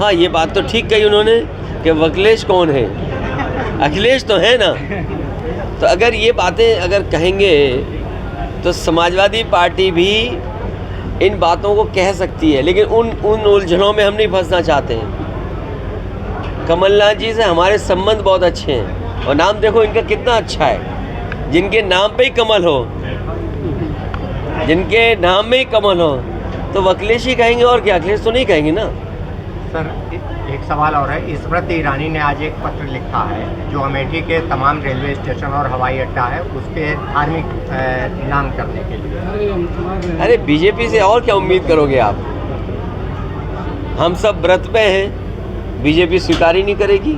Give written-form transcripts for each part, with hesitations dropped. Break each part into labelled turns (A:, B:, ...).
A: हाँ, ये बात तो ठीक कही उन्होंने कि अखिलेश कौन है, अखिलेश तो है ना। तो अगर ये बातें अगर कहेंगे तो समाजवादी पार्टी भी इन बातों को कह सकती है, लेकिन उन उलझनों में हम नहीं फंसना चाहते हैं। कमलनाथ जी से हमारे संबंध बहुत अच्छे हैं और नाम देखो इनका कितना अच्छा है। जिनके नाम पे ही कमल हो, जिनके नाम में ही कमल हो, तो अखिलेश ही कहेंगे और क्या, अखिलेश तो नहीं कहेंगे ना।
B: सर एक सवाल और है, स्मृति ईरानी ने आज एक पत्र लिखा है जो अमेठी के तमाम रेलवे स्टेशन और हवाई अड्डा है उसके धार्मिक नाम करने के लिए।
A: अरे बीजेपी से और क्या उम्मीद करोगे आप? हम सब व्रत पे हैं, बीजेपी स्वीकार ही नहीं करेगी।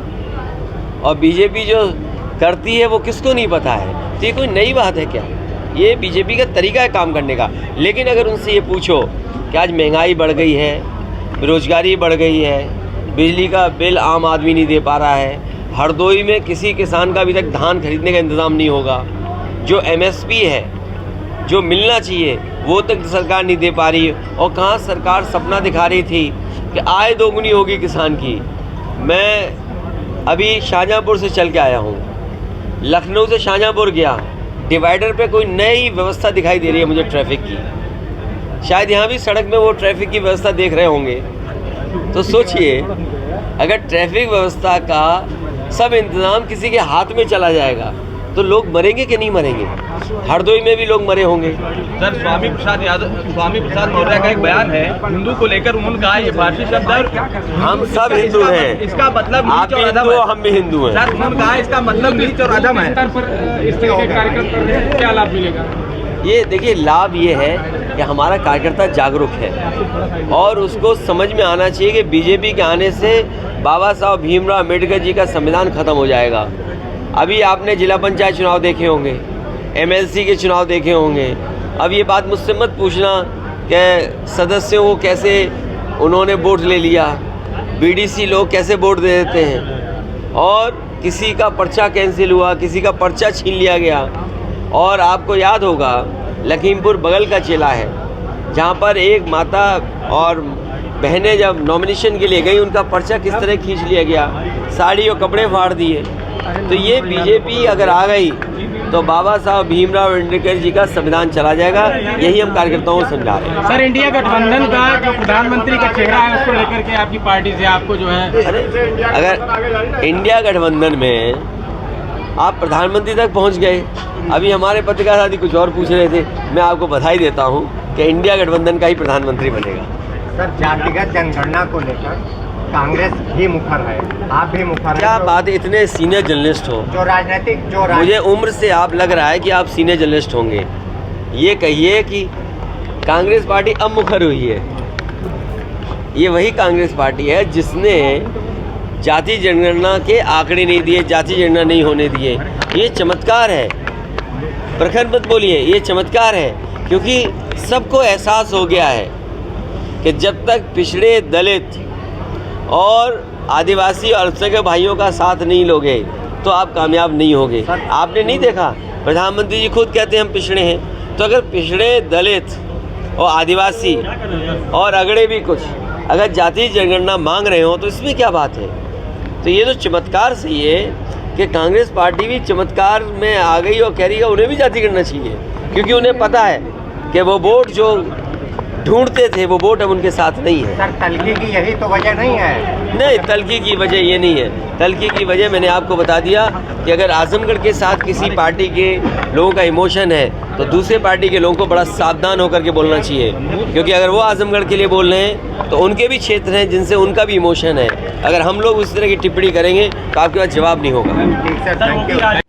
A: और बीजेपी जो करती है वो किसको नहीं पता है। तो ये कोई नई बात है क्या? ये बीजेपी का तरीका है काम करने का। लेकिन अगर उनसे ये पूछो कि आज महंगाई बढ़ गई है, बेरोजगारी बढ़ गई है, बिजली का बिल आम आदमी नहीं दे पा रहा है, हरदोई में किसी किसान का अभी तक धान खरीदने का इंतज़ाम नहीं होगा, जो MSP है जो मिलना चाहिए वो तक सरकार नहीं दे पा रही है। और कहाँ सरकार सपना दिखा रही थी कि आय दोगुनी होगी किसान की। मैं अभी शाहजहाँपुर से चल के आया हूँ, लखनऊ से शाहजहाँपुर गया, डिवाइडर पे कोई नई व्यवस्था दिखाई दे रही है मुझे ट्रैफिक की। शायद यहाँ भी सड़क में वो ट्रैफिक की व्यवस्था देख रहे होंगे। तो सोचिए अगर ट्रैफिक व्यवस्था का सब इंतज़ाम किसी के हाथ में चला जाएगा तो लोग मरेंगे कि नहीं मरेंगे? हरदोई में भी लोग मरे होंगे।
C: सर स्वामी प्रसाद मौर्य का एक बयान है हिंदू को लेकर, उन्होंने कहा ये फारसी शब्द है। हम
A: सब हिंदू हैं।
C: इसका मतलब
A: आप भी हिंदू हो, हम भी हिंदू हैं।
C: सर उन्होंने कहा इसका मतलब नीच और अधम है।
D: इस तरह के कार्यक्रम पर क्या लाभ मिलेगा?
A: ये देखिए, लाभ ये है कि हमारा कार्यकर्ता जागरूक है और उसको समझ में आना चाहिए कि बीजेपी के आने से बाबा साहब भीमराव अम्बेडकर जी का संविधान खत्म हो जाएगा। अभी आपने जिला पंचायत चुनाव देखे होंगे, MLC के चुनाव देखे होंगे। अब ये बात मुझसे मत पूछना कि सदस्यों को कैसे उन्होंने वोट ले लिया, BDC लोग कैसे वोट दे देते हैं, और किसी का पर्चा कैंसिल हुआ, किसी का पर्चा छीन लिया गया। और आपको याद होगा लखीमपुर बगल का चेला है जहाँ पर एक माता और बहनें जब नॉमिनेशन के लिए गई उनका पर्चा किस तरह खींच लिया गया, साड़ी और कपड़े फाड़ दिए। तो ये बीजेपी अगर आ गई तो बाबा साहब भीमराव अम्बेडकर जी का संविधान चला जाएगा। यही हम कार्यकर्ताओं को समझा रहे हैं।
D: सर इंडिया गठबंधन का जो प्रधानमंत्री का चेहरा है उसको लेकर के आपकी पार्टी से आपको जो है,
A: अगर इंडिया गठबंधन में आप प्रधानमंत्री तक पहुंच गए, अभी हमारे पत्रकार साथी कुछ और पूछ रहे थे, मैं आपको बधाई देता हूं कि इंडिया गठबंधन का ही प्रधानमंत्री बनेगा।
B: सर जातिगत जनगणना को लेकर कांग्रेस भी मुखर है, आप भी मुखर हैं।
A: क्या बात है, इतने सीनियर जर्नलिस्ट हो,
B: जो राजनीतिक
A: मुझे उम्र से आप लग रहा है कि आप सीनियर जर्नलिस्ट होंगे। ये कहिए कि कांग्रेस पार्टी अब मुखर हुई है। ये वही कांग्रेस पार्टी है जिसने जाति जनगणना के आंकड़े नहीं दिए, जाति जनगणना नहीं होने दिए। ये चमत्कार है, प्रखर मत बोलिए, ये चमत्कार है। क्योंकि सबको एहसास हो गया है कि जब तक पिछड़े, दलित और आदिवासी और अल्पसंख्यक भाइयों का साथ नहीं लोगे तो आप कामयाब नहीं होगे। आपने नहीं देखा, प्रधानमंत्री जी खुद कहते हैं हम पिछड़े हैं। तो अगर पिछड़े, दलित और आदिवासी और अगड़े भी कुछ अगर जाति जनगणना मांग रहे हो तो इसमें क्या बात है? तो ये तो चमत्कार सही है कि कांग्रेस पार्टी भी चमत्कार में आ गई और कह रही है उन्हें भी जाति करना चाहिए, क्योंकि उन्हें पता है कि वो वोट जो ढूंढते थे वो वोट अब उनके साथ नहीं है।
B: सर तल्खी की यही तो वजह नहीं है?
A: नहीं, तल्खी की वजह ये नहीं है। तल्खी की वजह मैंने आपको बता दिया कि अगर आजमगढ़ के साथ किसी पार्टी के लोगों का इमोशन है तो दूसरे पार्टी के लोगों को बड़ा सावधान होकर के बोलना चाहिए, क्योंकि अगर वो आजमगढ़ के लिए बोल रहे हैं तो उनके भी क्षेत्र हैं जिनसे उनका भी इमोशन है। अगर हम लोग उस तरह की टिप्पणी करेंगे तो आपके पास जवाब नहीं होगा।
B: ठीक सर, थैंक यू।